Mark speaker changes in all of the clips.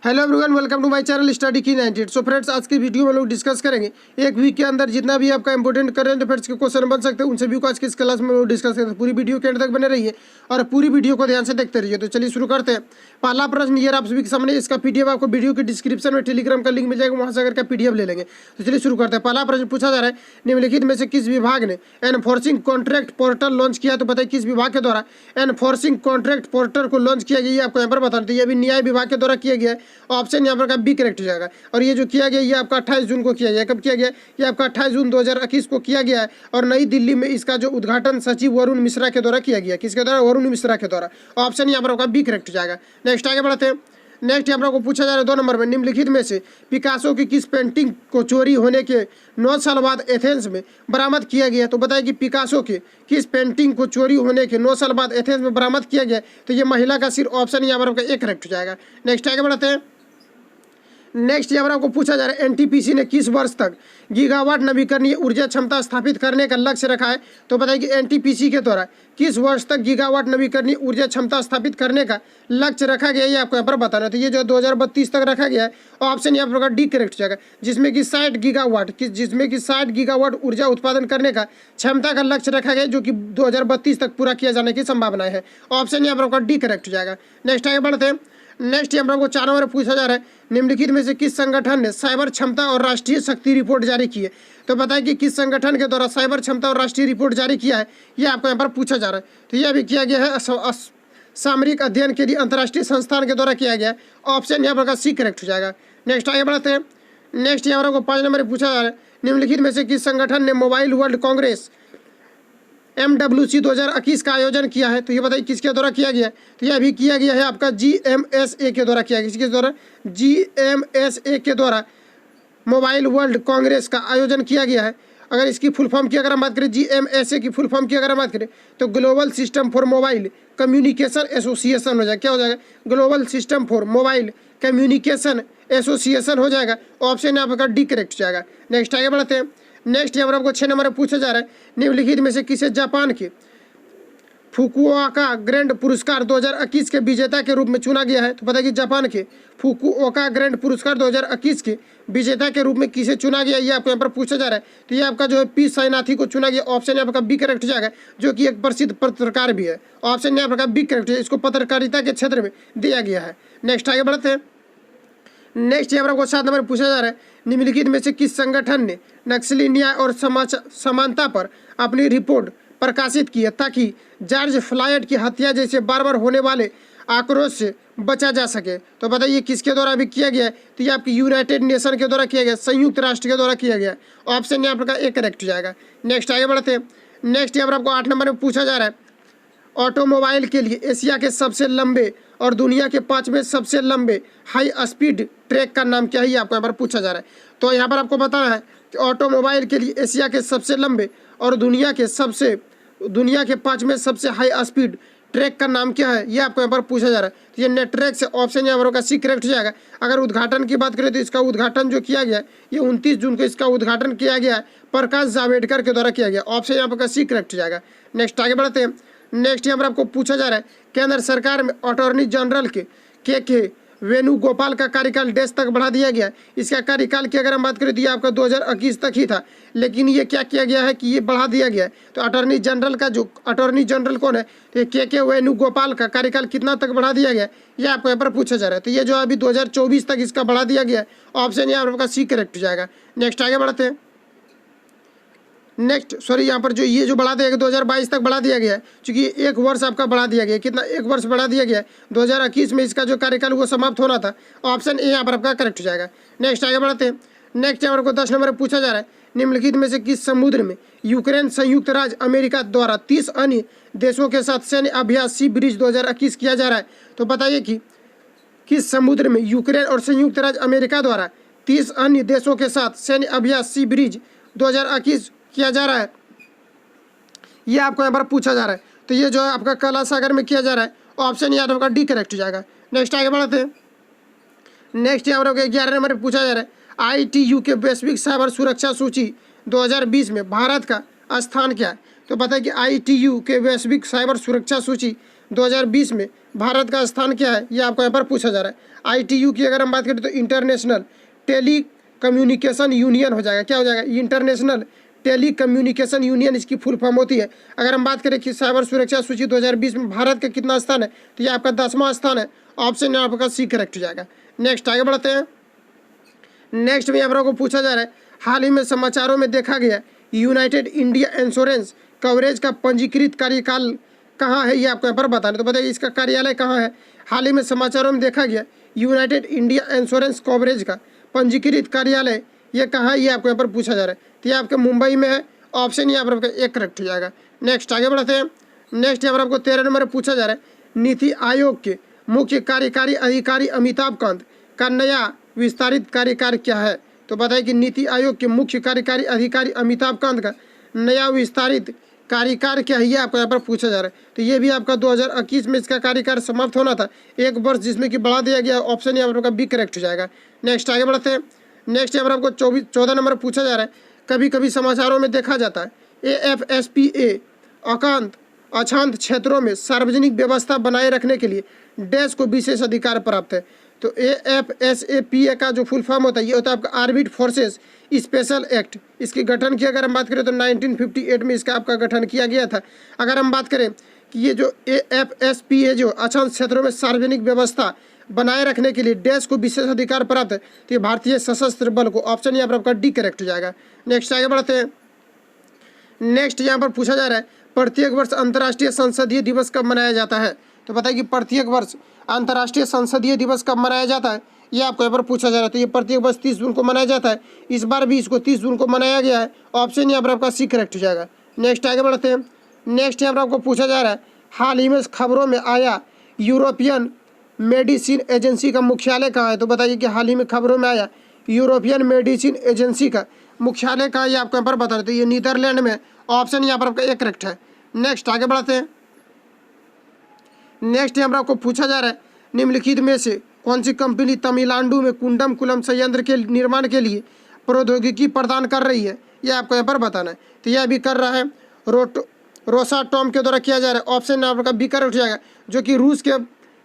Speaker 1: Hello everyone, welcome to my channel study की 98। So friends, आज की वीडियो में लोग डिस्कस करेंगे एक वीक के अंदर जितना भी आपका इंपॉर्टेंट करंट अफेयर्स के क्वेश्चन बन सकते हैं उन सभी को आज की इस क्लास में लोग डिस्कस करेंगे। पूरी वीडियो के एंड तक बने रहिए और पूरी वीडियो को ध्यान से देखते रहिए। तो चलिए शुरू करते हैं। पहला प्रश्न ये आप सभी के सामने, इसका पीडीएफ आपको वीडियो की डिस्क्रिप्शन में टेलीग्राम का लिंक मिल जाएगा, वहाँ से अगर का पीडीएफ ले लेंगे। तो चलिए शुरू करते हैं। पहला प्रश्न पूछा जा रहा है, निम्नलिखित में से किस विभाग ने एनफोर्सिंग कॉन्ट्रैक्ट पोर्टल लॉन्च किया? तो बताइए किस विभाग के द्वारा एनफोर्सिंग कॉन्ट्रैक्ट पोर्टल को लॉन्च किया गया, ये आपको यहाँ पर बताना। तो ये भी न्याय विभाग के द्वारा किया गया है। ऑप्शन यहाँ पर का बी करेक्ट हो जाएगा। और ये जो किया गया ये आपका 28 जून को किया गया। कब किया गया? ये आपका 28 जून 2021 को किया गया है। और नई दिल्ली में इसका जो उद्घाटन सचिव वरुण मिश्रा के द्वारा किया गया। किसके द्वारा? वरुण मिश्रा के द्वारा। ऑप्शन यहाँ पर आपका बी करेक्ट हो जाएगा। नेक्स्ट आगे बढ़ते हैं। नेक्स्ट यहाँ पर पूछा जा रहा है 2 नंबर में, निम्नलिखित में से पिकासो की किस पेंटिंग को चोरी होने के 9 साल बाद एथेंस में बरामद किया गया? तो बताइए कि पिकासो के किस पेंटिंग को चोरी होने के 9 साल बाद एथेंस में बरामद किया गया? तो ये महिला का सिर। ऑप्शन यहाँ पर आपका ए करेक्ट हो जाएगा। नेक्स्ट आगे बढ़ते हैं। नेक्स्ट यहाँ पर आपको पूछा जा रहा है, एनटीपीसी ने किस वर्ष तक गीगावाट नवीकरणीय ऊर्जा क्षमता स्थापित करने का लक्ष्य रखा है? तो बताइए कि एनटीपीसी के द्वारा किस वर्ष तक गीगावाट नवीकरणीय ऊर्जा क्षमता स्थापित करने का लक्ष्य रखा गया, ये आपको यहाँ पर बताना है। तो ये जो 2032 तक रखा गया है। ऑप्शन यहाँ पर डी करेक्ट हो जाएगा, जिसमें कि 60 गीगावाट ऊर्जा उत्पादन करने का क्षमता का लक्ष्य रखा गया, जो कि 2032 तक पूरा किया जाने की संभावना है। ऑप्शन यहाँ पर डी करेक्ट हो जाएगा। नेक्स्ट आगे बढ़ते हैं। नेक्स्ट यहाँ पर आपको 4 नंबर पूछा जा रहा है, निम्नलिखित में से किस संगठन ने साइबर क्षमता और राष्ट्रीय शक्ति रिपोर्ट जारी की है? तो बताइए कि किस संगठन के द्वारा साइबर क्षमता और राष्ट्रीय रिपोर्ट जारी किया है, ये आपको यहाँ पर पूछा जा रहा है। तो यह भी किया गया है सामरिक अध्ययन के लिए अंतर्राष्ट्रीय संस्थान के द्वारा किया गया है। ऑप्शन यहाँ पर सी करेक्ट हो जाएगा। नेक्स्ट आगे बढ़ते हैं। नेक्स्ट यहाँ पर आपको 5 नंबर पूछा जा रहा है, निम्नलिखित में से किस संगठन ने मोबाइल वर्ल्ड कांग्रेस MWC 2021 का आयोजन किया है? तो ये बताइए किसके द्वारा किया गया है? तो यह भी किया गया है आपका GMSA के द्वारा किया गया। किसके द्वारा? GMSA के द्वारा मोबाइल वर्ल्ड कांग्रेस का आयोजन किया गया है। अगर इसकी फुल फॉर्म की अगर हम बात करें, GMSA की फुल फॉर्म की अगर हम बात करें तो global system for mobile communication association हो जाएगा। क्या हो जाएगा? Global system for mobile communication association हो जाएगा। ऑप्शन यहाँ पर डी करेक्ट हो जाएगा। नेक्स्ट आगे बढ़ते हैं। नेक्स्ट यहाँ पर आपको 6 नंबर पूछा जा रहा है, निम्नलिखित में से किसे जापान के फुकुओका ग्रैंड पुरस्कार 2021 के विजेता के रूप में चुना गया है? तो बताइए जापान के फुकुओका ग्रैंड पुरस्कार 2021 के विजेता के रूप में किसे चुना गया, ये आपको यहाँ पर पूछा जा रहा है। तो ये आपका जो है पी साइनाथी को चुना गया। ऑप्शन यहाँ पर बी करेक्ट हो जाएगा, जो कि एक प्रसिद्ध पत्रकार भी है। ऑप्शन यहाँ पर बी करेक्ट है, इसको पत्रकारिता के क्षेत्र में दिया गया है। नेक्स्ट आगे बढ़ते हैं। नेक्स्ट यहाँ पर आपको 7 नंबर पूछा जा रहा है, निम्नलिखित में से किस संगठन ने नक्सली न्याय और समानता पर अपनी रिपोर्ट प्रकाशित की है, ताकि जॉर्ज फ्लॉयड की हत्या जैसे बार बार होने वाले आक्रोश से बचा जा सके? तो बताइए किसके द्वारा भी किया गया है? तो ये आपकी यूनाइटेड नेशन के द्वारा किया गया, संयुक्त राष्ट्र के द्वारा किया गया। ऑप्शन यहाँ पर ए करेक्ट हो जाएगा। नेक्स्ट आगे बढ़ते हैं। नेक्स्ट यहाँ पर आपको 8 नंबर में पूछा जा रहा है, ऑटोमोबाइल के लिए एशिया के सबसे लंबे और दुनिया के 5वें सबसे लंबे हाई स्पीड ट्रैक का नाम क्या है, ये आपको यहाँ पर पूछा जा रहा है। तो यहाँ पर आपको बताना है कि ऑटोमोबाइल के लिए एशिया के सबसे लंबे और दुनिया के 5वें सबसे हाई स्पीड ट्रैक का नाम क्या है, ये आपको यहाँ पर पूछा जा रहा है। तो ये नेट ट्रैक से ऑप्शन यहाँ पर सी करेक्ट हो जाएगा। अगर उद्घाटन की बात करें तो इसका उद्घाटन जो किया गया है ये 29 जून को इसका उद्घाटन किया गया है, प्रकाश जावड़ेकर के द्वारा किया गया। ऑप्शन यहाँ पर सी करेक्ट हो जाएगा। नेक्स्ट आगे बढ़ते हैं। नेक्स्ट यहाँ पर आपको पूछा जा रहा है, केंद्र सरकार में अटॉर्नी जनरल के वेणुगोपाल का कार्यकाल डेज तक बढ़ा दिया गया। इसका कार्यकाल की अगर हम बात करें तो ये आपका 2021 तक ही था, लेकिन ये क्या किया गया है कि ये बढ़ा दिया गया है। तो अटॉर्नी जनरल कौन है? तो के वेणुगोपाल का कार्यकाल कितना तक बढ़ा दिया गया, ये आपको यहाँ पर पूछा जा रहा है। तो ये जो अभी 2024 तक इसका बढ़ा दिया गया है। ऑप्शन यहाँ पर सी करेक्ट हो जाएगा। नेक्स्ट आगे बढ़ते हैं। यहाँ पर जो बढ़ा दिया गया 2022 तक बढ़ा दिया गया है, क्योंकि 1 वर्ष आपका बढ़ा दिया गया। कितना? 1 वर्ष बढ़ा दिया गया है। 2021 में इसका जो कार्यकाल वो समाप्त होना था। ऑप्शन ए यहाँ पर आपका करेक्ट हो जाएगा। नेक्स्ट आगे बढ़ते हैं। नेक्स्ट यहाँ पर को 10 नंबर पूछा जा रहा है, निम्नलिखित में से किस समुद्र में यूक्रेन संयुक्त राज्य अमेरिका द्वारा 30 अन्य देशों के साथ सैन्य अभ्यास सी ब्रिज 2021 किया जा रहा है? तो बताइए कि किस समुद्र में यूक्रेन और संयुक्त राज्य अमेरिका द्वारा 30 अन्य देशों के साथ सैन्य अभ्यास सी ब्रिज 2021 किया जा रहा है, ये आपको यहाँ पर पूछा जा रहा है। तो ये जो है आपका काला सागर में किया जा रहा है। ऑप्शन यहाँ आपका डी करेक्ट हो जाएगा। नेक्स्ट आगे बढ़ते हैं। नेक्स्ट यहाँ पर 11 नंबर पर पूछा जा रहा है, ITU के वैश्विक साइबर सुरक्षा सूची 2020 में भारत का स्थान क्या है? तो बताइए कि ITU के वैश्विक साइबर सुरक्षा सूची 2020 में भारत का स्थान क्या है, ये आपको यहाँ पर पूछा जा रहा है। ITU की अगर हम बात करें तो इंटरनेशनल टेली कम्युनिकेशन यूनियन हो जाएगा। क्या हो जाएगा? इंटरनेशनल टेली कम्युनिकेशन यूनियन इसकी फुल फॉर्म होती है। अगर हम बात करें कि साइबर सुरक्षा सूची 2020 में भारत का कितना स्थान है, तो ये आपका 10वां स्थान है। ऑप्शन आपका सी करेक्ट हो जाएगा। नेक्स्ट आगे बढ़ते हैं। नेक्स्ट में आपको पूछा जा रहा है, हाल ही में समाचारों में देखा गया यूनाइटेड इंडिया इंश्योरेंस कवरेज का पंजीकृत कार्यकाल कहाँ है, ये आपको यहाँ पर बताना। तो बताइए इसका कार्यालय कहाँ है। हाल ही में समाचारों में देखा गया यूनाइटेड इंडिया इंश्योरेंस कवरेज का पंजीकृत कार्यालय ये कहाँ है, ये आपको यहाँ पर पूछा जा रहा है। तो ये आपके मुंबई में है। ऑप्शन यहाँ पर आपका एक करेक्ट हो जाएगा। नेक्स्ट आगे बढ़ते हैं। नेक्स्ट यहाँ पर आपको 13 नंबर में पूछा जा रहा है, नीति आयोग के मुख्य कार्यकारी अधिकारी अमिताभ कांत का नया विस्तारित कार्यकाल क्या है। तो बताइए कि नीति आयोग के मुख्य कार्यकारी अधिकारी अमिताभ कांत का नया विस्तारित कार्यकाल क्या है, ये आपको यहाँ पर पूछा जा रहा है। तो ये भी आपका 2021 में इसका कार्यकाल समाप्त होना था, 1 वर्ष जिसमें कि बढ़ा दिया गया। ऑप्शन यहाँ पर आपका बी करेक्ट हो जाएगा। नेक्स्ट आगे बढ़ते हैं। नेक्स्ट यहाँ पर आपको 14 नंबर पूछा जा रहा है, कभी कभी समाचारों में देखा जाता है AFSPA अशांत क्षेत्रों में सार्वजनिक व्यवस्था बनाए रखने के लिए डैश को विशेष अधिकार प्राप्त है। तो AFSPA का जो फुल फॉर्म होता है ये होता है आपका आर्म्ड फोर्सेस स्पेशल एक्ट। इसके गठन की अगर हम बात करें तो 1958 में इसका आपका गठन किया गया था। अगर हम बात करें कि ये जो AFSPA जो अशांत क्षेत्रों में सार्वजनिक व्यवस्था बनाए रखने के लिए डैश को विशेष अधिकार प्राप्त है, तो ये भारतीय सशस्त्र बल को। ऑप्शन यहाँ पर आपका डी करेक्ट हो जाएगा। नेक्स्ट आगे बढ़ते हैं। नेक्स्ट यहाँ पर पूछा जा रहा है, प्रत्येक वर्ष अंतर्राष्ट्रीय संसदीय दिवस कब मनाया जाता है। तो बताइए कि प्रत्येक वर्ष अंतर्राष्ट्रीय संसदीय दिवस कब मनाया जाता है, ये आपको यहाँ पर पूछा जा रहा है। तो ये प्रत्येक वर्ष 30 जून को मनाया जाता है। इस बार भी इसको 30 जून को मनाया गया है। ऑप्शन यहाँ पर आपका सी करेक्ट हो जाएगा। नेक्स्ट आगे बढ़ते हैं। नेक्स्ट यहाँ पर आपको पूछा जा रहा है, हाल ही में खबरों में आया यूरोपियन मेडिसिन एजेंसी का मुख्यालय कहाँ है। तो बताइए कि हाल ही में खबरों में आया यूरोपियन मेडिसिन एजेंसी का मुख्यालय कहाँ है, ये आपको यहाँ पर बता रहे। तो ये नीदरलैंड में। ऑप्शन यहाँ पर आपका एक करेक्ट है। नेक्स्ट आगे बढ़ते हैं। नेक्स्ट यहाँ पर आपको पूछा जा रहा है, निम्नलिखित में से कौन सी कंपनी तमिलनाडु में कुंडम कुलम संयंत्र के निर्माण के लिए प्रौद्योगिकी प्रदान कर रही है, ये आपको यहाँ पर बताना है। तो यह भी कर रहा है रोसाटॉम के द्वारा किया जा रहा है। ऑप्शन यहाँ पर बी करेक्ट हो जाएगा, जो कि रूस के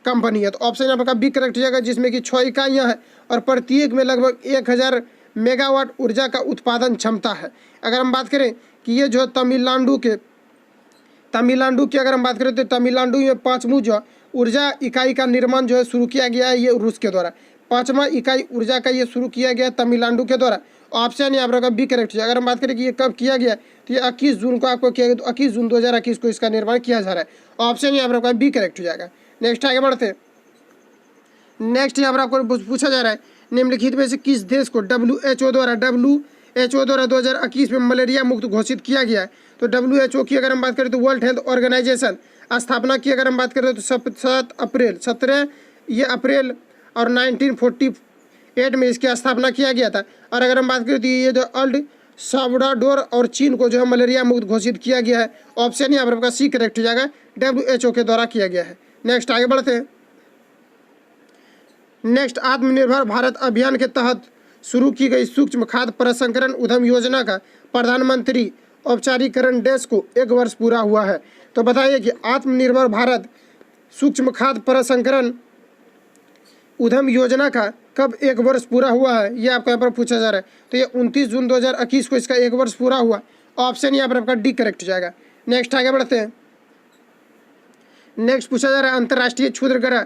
Speaker 1: कंपनी है। तो ऑप्शन यहाँ पर बी करेक्ट हो जाएगा, जिसमें कि 6 इकाइयाँ हैं और प्रत्येक में लगभग 1000 मेगावाट ऊर्जा का उत्पादन क्षमता है। अगर हम बात करें कि ये जो तमिलनाडु की अगर हम बात करें तो तमिलनाडु में 5वीं जो ऊर्जा इकाई का निर्माण जो है शुरू किया गया है ये रूस के द्वारा। 5वां इकाई ऊर्जा का ये शुरू किया गया तमिलनाडु के द्वारा। ऑप्शन यहाँ पर बी करेक्ट है। अगर हम बात करें कि ये कब किया गया, तो ये 21 जून को आपको किया गया। तो 21 जून 2021 को इसका निर्माण किया जा रहा है। ऑप्शन यहाँ पर बी करेक्ट हो जाएगा। नेक्स्ट आगे बढ़ते हैं। नेक्स्ट यहाँ पर आपको पूछा जा रहा है, निम्नलिखित में से किस देश को WHO द्वारा 2021 में मलेरिया मुक्त घोषित किया गया है। तो WHO की अगर हम बात करें तो वर्ल्ड हेल्थ ऑर्गेनाइजेशन स्थापना की अगर हम बात करें तो 17 अप्रैल और 1948 में इसकी स्थापना किया गया था। और अगर हम बात करें तो ये जो अल्ड साल्वाडोर और चीन को जो है मलेरिया मुक्त घोषित किया गया है। ऑप्शन यहाँ पर आपका सी करेक्ट हो जाएगा, WHO के द्वारा किया गया है। नेक्स्ट आगे बढ़ते हैं। नेक्स्ट, आत्मनिर्भर भारत अभियान के तहत शुरू की गई सूक्ष्म खाद्य प्रसंस्करण उद्यम योजना का प्रधानमंत्री औपचारिकरण डैश को 1 वर्ष पूरा हुआ है। तो बताइए कि आत्मनिर्भर भारत सूक्ष्म खाद्य प्रसंस्करण उद्यम योजना का कब 1 वर्ष पूरा हुआ है, ये आपको यहाँ पर पूछा जा रहा है। तो ये 29 जून 2021 को इसका 1 वर्ष पूरा हुआ। ऑप्शन यहाँ पर आपका डी करेक्ट हो जाएगा। नेक्स्ट आगे बढ़ते हैं। नेक्स्ट पूछा जा रहा है, अंतर्राष्ट्रीय क्षुद्रग्रह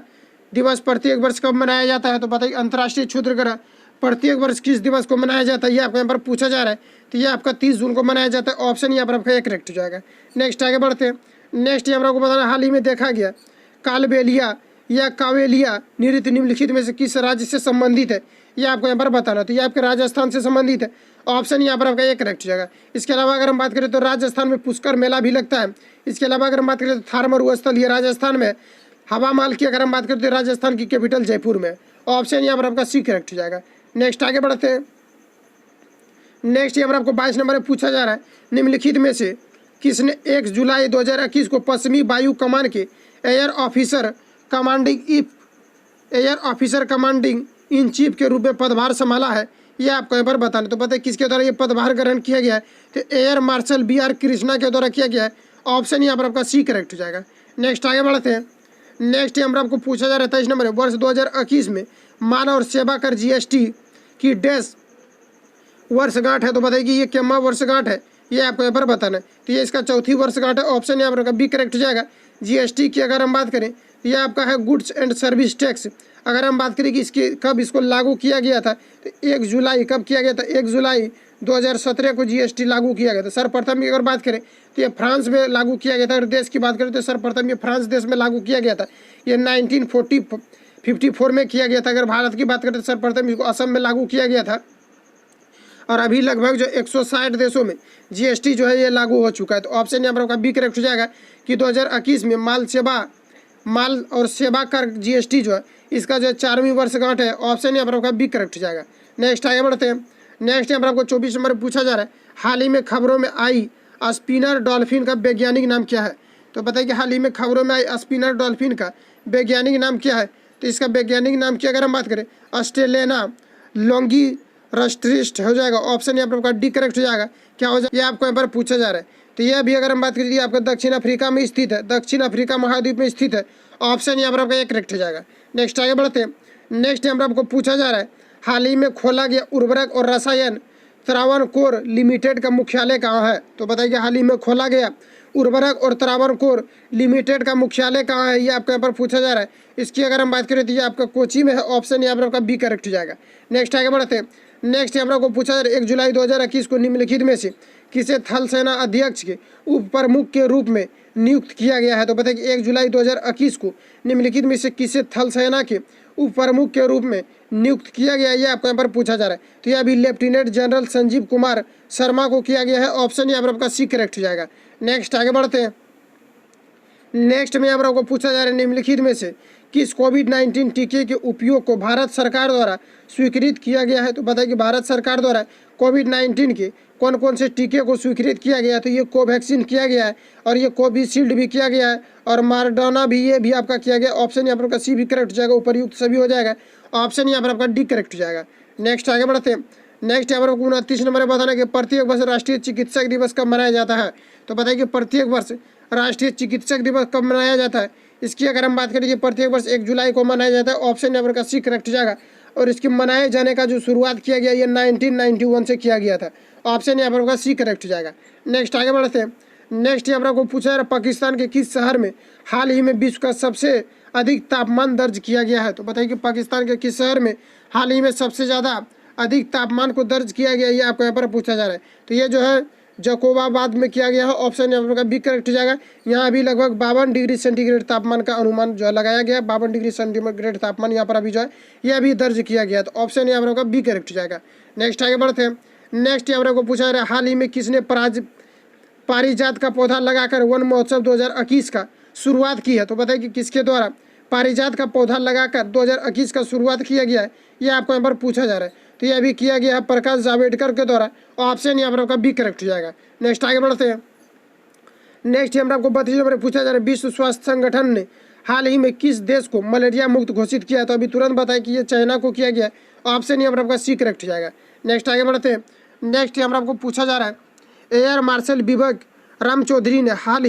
Speaker 1: दिवस प्रत्येक वर्ष कब मनाया जाता है। तो बताइए अंतर्राष्ट्रीय क्षुद्रग्रह प्रत्येक वर्ष किस दिवस को मनाया जाता है, ये आपको यहाँ पर पूछा जा रहा है। तो ये आपका 30 जून को मनाया जाता है। ऑप्शन यहाँ पर आपका एक करेक्ट हो जाएगा। नेक्स्ट आगे बढ़ते हैं। नेक्स्ट यहाँ पर आपको बताना, हाल ही में देखा गया कालबेलिया या कावेलिया नृत्य निम्नलिखित में से किस राज्य से संबंधित है, ये आपको यहाँ पर बताना। तो ये आपके राजस्थान से संबंधित है। ऑप्शन यहाँ पर आपका एक करेक्ट हो जाएगा। इसके अलावा अगर हम बात करें तो राजस्थान में पुष्कर मेला भी लगता है। इसके अलावा अगर हम बात करें तो थार मरुस्थल ये राजस्थान में। हवा महल की अगर हम बात करें तो राजस्थान की कैपिटल जयपुर में। ऑप्शन यहाँ पर आपका सी करेक्ट हो जाएगा। नेक्स्ट आगे बढ़ते हैं। नेक्स्ट यहाँ पर आपको 22 नंबर में पूछा जा रहा है, निम्नलिखित में से किसने 1 जुलाई 2021 को पश्चिमी वायु कमान के air officer commanding in chief के रूप में पदभार संभाला है, ये आपको यहाँ पर बताना। तो बताइए किसके द्वारा ये पदभार ग्रहण किया गया है। तो एयर मार्शल BR कृष्णा के द्वारा किया गया है। ऑप्शन यहाँ पर आपका सी करेक्ट हो जाएगा। नेक्स्ट आगे बढ़ते हैं। नेक्स्ट यहाँ पर आपको पूछा जा रहा है 23 नंबर है, वर्ष 2021 में मान और सेवा कर जीएसटी की डैश वर्षगांठ है। तो बताइए कि ये क्या वर्षगांठ है, ये आपको यहाँ पर बताना है। तो ये इसका चौथी वर्षगांठ है, ऑप्शन यहाँ पर बी करेक्ट हो जाएगा। जीएसटी की अगर हम बात करें तो ये आपका है गुड्स एंड सर्विस टैक्स। अगर हम बात करें कि इसकी कब इसको लागू किया गया था, तो 1 जुलाई कब किया गया था, 1 जुलाई 2017 को जीएसटी लागू किया गया था। सर्वप्रथम की अगर बात करें तो ये फ्रांस में लागू किया गया था। अगर देश की बात करें तो सर्वप्रथम ये फ्रांस देश में लागू किया गया था, ये 1954 में किया गया था। अगर भारत की बात करें तो सर्वप्रथम इसको असम में लागू किया गया था, और अभी लगभग जो 160 देशों में जीएसटी जो है ये लागू हो चुका है। तो ऑप्शन यहाँ पर आपका बी करेक्ट हो जाएगा कि 2021 में माल और सेवा कर जीएसटी जो है इसका जो 4वीं वर्षगांठ है। ऑप्शन यहाँ पर आपका बी करेक्ट हो जाएगा। नेक्स्ट आगे बढ़ते हैं। नेक्स्ट यहाँ पर आपको 24 नंबर पूछा जा रहा है, हाल ही में खबरों में आई स्पिनर डॉल्फिन का वैज्ञानिक नाम क्या है। तो बताइए कि हाल ही में खबरों में आई स्पिनर डॉल्फिन का वैज्ञानिक नाम क्या है। तो इसका वैज्ञानिक नाम की अगर हम बात करें ऑस्ट्रेलियाना लॉन्गी रस्ट्रिस्ट हो जाएगा। ऑप्शन यहाँ पर आपका डी करेक्ट हो जाएगा। क्या हो जाएगा, ये आपको यहाँ पर पूछा जा रहा है। तो यह भी अगर हम बात करें आपका दक्षिण अफ्रीका में स्थित है, दक्षिण अफ्रीका महाद्वीप में स्थित है। ऑप्शन यहाँ पर आपका एक करेक्ट हो जाएगा। नेक्स्ट आगे बढ़ते हैं। नेक्स्ट यहाँ पर आपको पूछा जा रहा है, हाल ही में खोला गया उर्वरक और रसायन त्रावणकोर लिमिटेड का मुख्यालय कहाँ है। तो बताइए हाल ही में खोला गया उर्वरक और त्रावणकोर लिमिटेड का मुख्यालय कहाँ है, ये आपके यहाँ पर पूछा जा रहा है। इसकी अगर हम बात करें तो ये आपका कोची में है। ऑप्शन यहाँ पर आपका बी करेक्ट हो जाएगा। नेक्स्ट आगे बढ़ते हैं। नेक्स्ट यहाँ पर आपको पूछा जा रहा है, 1 जुलाई 2021 को निम्नलिखित में से किसे थल सेना अध्यक्ष के उप प्रमुख के रूप में नियुक्त किया गया है। तो बताइए कि 1 जुलाई 2021 को निम्नलिखित में से किसे थल सेना के उप प्रमुख के रूप में नियुक्त किया गया है, ये आपको यहाँ पर पूछा जा रहा है। तो यह अभी लेफ्टिनेंट जनरल संजीव कुमार शर्मा को किया गया है। ऑप्शन यहाँ पर आपका सी करेक्ट हो जाएगा। नेक्स्ट आगे बढ़ते हैं। नेक्स्ट में यहाँ पर आपको पूछा जा रहा है, निम्नलिखित में से किस कोविड-19 टीके के उपयोग को भारत सरकार द्वारा स्वीकृत किया गया है। तो बताइए कि भारत सरकार द्वारा कोविड-19 के कौन कौन से टीके को स्वीकृत किया गया है। तो ये कोवैक्सीन किया गया है, और ये कोविशील्ड भी किया गया है, और मारडोना भी, ये भी आपका किया गया। ऑप्शन यहाँ पर आपका सी भी करेक्ट हो जाएगा, उपरयुक्त सभी हो जाएगा। ऑप्शन यहाँ पर आपका डी करेक्ट हो जाएगा। नेक्स्ट आगे बढ़ते हैं। नेक्स्ट यहाँ पर आपको 29 नंबर बताना कि प्रत्येक वर्ष राष्ट्रीय चिकित्सक दिवस कब मनाया जाता है। तो बताइए कि प्रत्येक वर्ष राष्ट्रीय चिकित्सक दिवस कब मनाया जाता है। इसकी अगर हम बात करें कि प्रत्येक वर्ष 1 जुलाई को मनाया जाता है। ऑप्शन यहाँ पर का सी करेक्ट हो जाएगा। और इसके मनाए जाने का जो शुरुआत किया गया ये 1991 से किया गया था। ऑप्शन यहाँ पर का सी करेक्ट हो जाएगा। नेक्स्ट आगे बढ़ते हैं। नेक्स्ट यहाँ पर आपको पूछा जा रहा है, पाकिस्तान के किस शहर में हाल ही में विश्व का सबसे अधिक तापमान दर्ज किया गया है। तो बताइए कि पाकिस्तान के किस शहर में हाल ही में सबसे ज़्यादा अधिक तापमान को दर्ज किया गया, ये आपको यहाँ पर पूछा जा रहा है। तो ये जो है जकोबाबाद में किया गया है। ऑप्शन यहाँ पर का बी करेक्ट हो जाएगा। यहाँ अभी लगभग 52 डिग्री सेंटीग्रेड तापमान का अनुमान जो है लगाया गया है। 52 डिग्री सेंटीग्रेड तापमान यहाँ पर अभी जो है ये अभी दर्ज किया गया है। तो ऑप्शन यहाँ पर का बी करेक्ट हो जाएगा। नेक्स्ट आगे बढ़ते हैं। नेक्स्ट यहाँ पर आपको पूछा जा रहा है, हाल ही में किसने पारिजात का पौधा लगाकर वन महोत्सव 2021 का शुरुआत की है। तो बताइए कि किसके द्वारा पारिजात का पौधा लगाकर 2021 का शुरुआत किया गया है, ये आपको यहाँ पर पूछा जा रहा है। तो यह भी किया गया है प्रकाश जावड़ेकर के द्वारा। ऑप्शन यहाँ पर आपका बी करेक्ट हो जाएगा। नेक्स्ट आगे बढ़ते हैं। नेक्स्ट यहाँ पर आपको 32 नंबर पूछा जा रहा है, विश्व स्वास्थ्य संगठन ने हाल ही में किस देश को मलेरिया मुक्त घोषित किया है। तो अभी तुरंत बताए कि ये चाइना को किया गया है। ऑप्शन यहाँ पर आपका सी करेक्ट हो जाएगा। नेक्स्ट आगे बढ़ते हैं। नेक्स्ट यहाँ पर आपको पूछा जा रहा है, एयर मार्शल विवेक राम चौधरी ने हाल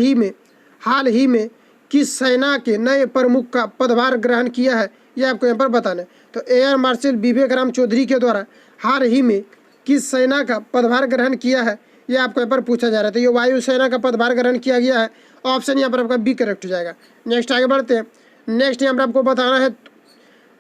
Speaker 1: ही में किस सेना के नए प्रमुख का पदभार ग्रहण किया है, ये आपको यहाँ पर बताना है। तो एयर मार्शल विवेक राम चौधरी के द्वारा हाल ही में किस सेना का पदभार ग्रहण किया है, ये आपको यहाँ पर पूछा जा रहा है। तो ये वायुसेना का पदभार ग्रहण किया गया है। ऑप्शन यहाँ पर आपका बी करेक्ट हो जाएगा। नेक्स्ट आगे बढ़ते हैं। नेक्स्ट यहाँ पर आपको बताना है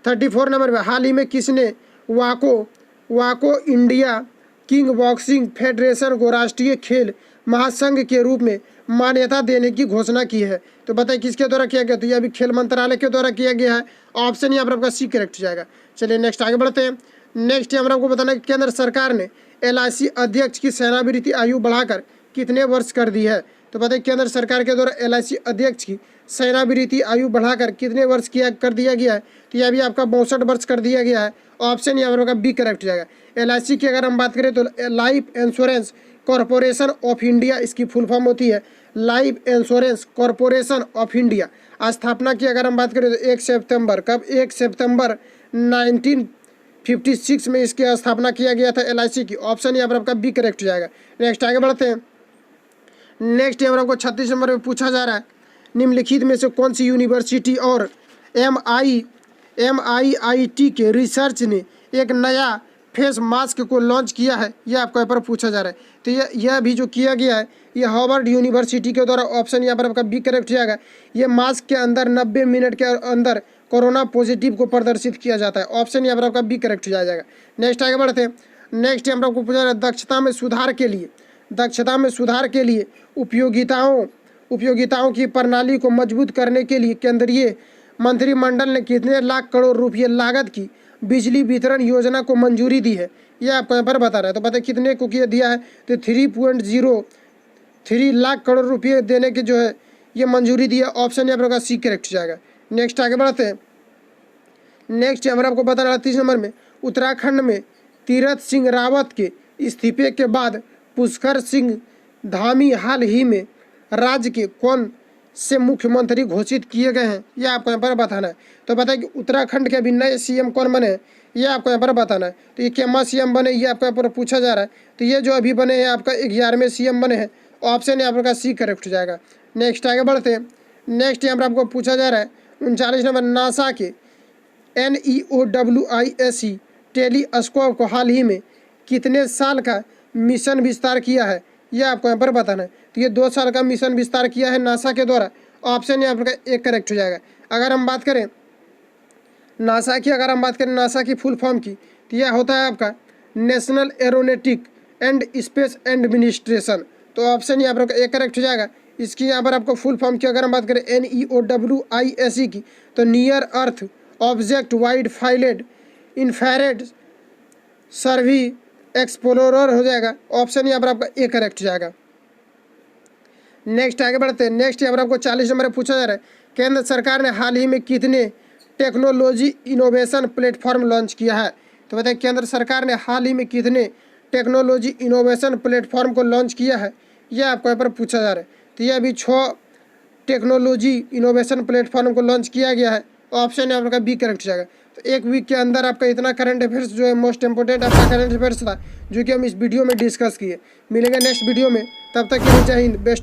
Speaker 1: 34 नंबर में, हाल ही में किसने वाको इंडिया किंग बॉक्सिंग फेडरेशन को राष्ट्रीय खेल महासंघ के रूप में मान्यता देने की घोषणा की है। तो बताइए किसके द्वारा किया गया। तो ये अभी खेल मंत्रालय के द्वारा किया गया है। ऑप्शन यहाँ पर आपका सी करेक्ट हो जाएगा। चलिए नेक्स्ट आगे बढ़ते हैं। नेक्स्ट यहाँ पर आपको बताना है, केंद्र सरकार ने LIC अध्यक्ष की सेवानिवृत्ति आयु बढ़ाकर कितने वर्ष कर दी है। तो बताइए केंद्र सरकार के द्वारा LIC अध्यक्ष की सेवानिवृत्ति आयु बढ़ाकर कितने वर्ष कर दिया गया है। तो यह भी आपका 62 वर्ष कर दिया गया है। ऑप्शन यहाँ पर आपका बी करेक्ट हो जाएगा। LIC की अगर हम बात करें तो life insurance corporation of India इसकी फुल फॉर्म होती है life insurance corporation of India. स्थापना की अगर हम बात करें तो 1 सितंबर 1956 में इसकी स्थापना किया गया था LIC की। ऑप्शन यहाँ पर आपका बी करेक्ट हो जाएगा। नेक्स्ट आगे बढ़ते हैं। नेक्स्ट यहाँ पर आपको 36 नंबर में पूछा जा रहा है, निम्नलिखित में से कौन सी यूनिवर्सिटी और MIIT के रिसर्च ने एक नया फेस मास्क को लॉन्च किया है? यह आपका यहाँ पर पूछा जा रहा है। तो यह भी जो किया गया है ये हार्वर्ड यूनिवर्सिटी के द्वारा, ऑप्शन यहाँ पर आपका बी करेक्ट हो जाएगा। ये मास्क के अंदर 90 मिनट के अंदर कोरोना पॉजिटिव को प्रदर्शित किया जाता है। ऑप्शन यहाँ पर आपका बी करेक्ट हो जाएगा। नेक्स्ट आगे बढ़ते हैं। नेक्स्ट यहाँ पर आपको पूछा जा रहा है दक्षता में सुधार के लिए उपयोगिताओं की प्रणाली को मजबूत करने के लिए केंद्रीय मंत्रिमंडल ने कितने लाख करोड़ रुपये लागत की बिजली वितरण योजना को मंजूरी दी है? यह आपको यहाँ पर बता रहा है। तो पता है कितने को किया दिया है? तो 3.03 लाख करोड़ रुपये देने के जो है ये मंजूरी दी है। ऑप्शन यहाँ पर सी करेक्ट हो जाएगा। नेक्स्ट आगे बढ़ते हैं। नेक्स्ट यहाँ पर आपको बता रहा है 30 नंबर में उत्तराखंड में तीरथ सिंह रावत के इस्तीफे के बाद पुष्कर सिंह धामी हाल ही में राज्य के कौन से मुख्यमंत्री घोषित किए गए हैं? यह आपको यहाँ पर बताना है। तो पता है कि उत्तराखंड के अभी नए CM कौन बने हैं? ये आपको यहाँ पर बताना है। तो ये केमा CM बने ये आपको यहाँ पर पूछा जा रहा है। तो ये जो अभी बने हैं आपका 11वें CM बने हैं। ऑप्शन यहाँ पर सी करेक्ट हो जाएगा। नेक्स्ट आगे बढ़ते हैं। नेक्स्ट यहाँ पर आपको पूछा जा रहा है 39 नंबर नासा के NEOWISE टेलीस्कोप को हाल ही में कितने साल का मिशन विस्तार किया है? यह आपको यहाँ पर बताना है। तो ये 2 साल का मिशन विस्तार किया है नासा के द्वारा। ऑप्शन यहाँ पर एक करेक्ट हो जाएगा। अगर हम बात करें नासा की फुल फॉर्म की, तो यह होता है आपका national aeronautic and space administration. तो ऑप्शन यहाँ पर एक करेक्ट हो जाएगा। इसकी यहाँ पर आपको फुल फॉर्म की अगर हम बात करें NEOWISE की, तो near earth object wide field infrared survey explorer हो जाएगा। ऑप्शन यहाँ पर आपका ए करेक्ट हो जाएगा। नेक्स्ट आगे बढ़ते हैं। नेक्स्ट यहाँ पर आपको 40 नंबर पूछा जा रहा है केंद्र सरकार ने हाल ही में कितने टेक्नोलॉजी इनोवेशन प्लेटफॉर्म लॉन्च किया है? तो बताइए केंद्र सरकार ने हाल ही में कितने टेक्नोलॉजी इनोवेशन प्लेटफॉर्म को लॉन्च किया है? यह आपको यहाँ पर पूछा जा रहा है। तो यह अभी 6 टेक्नोलॉजी इनोवेशन प्लेटफॉर्म को लॉन्च किया गया है। ऑप्शन यहाँ पर बी करेक्ट हो जाएगा। तो एक वीक के अंदर आपका इतना करंट अफेयर्स जो है मोस्ट इंपोर्टेंट आपका करंट अफेयर्स था जो कि हम इस वीडियो में डिस्कस किए। मिलेंगे नेक्स्ट वीडियो में, तब तक के लिए जय हिंद, बेस्ट।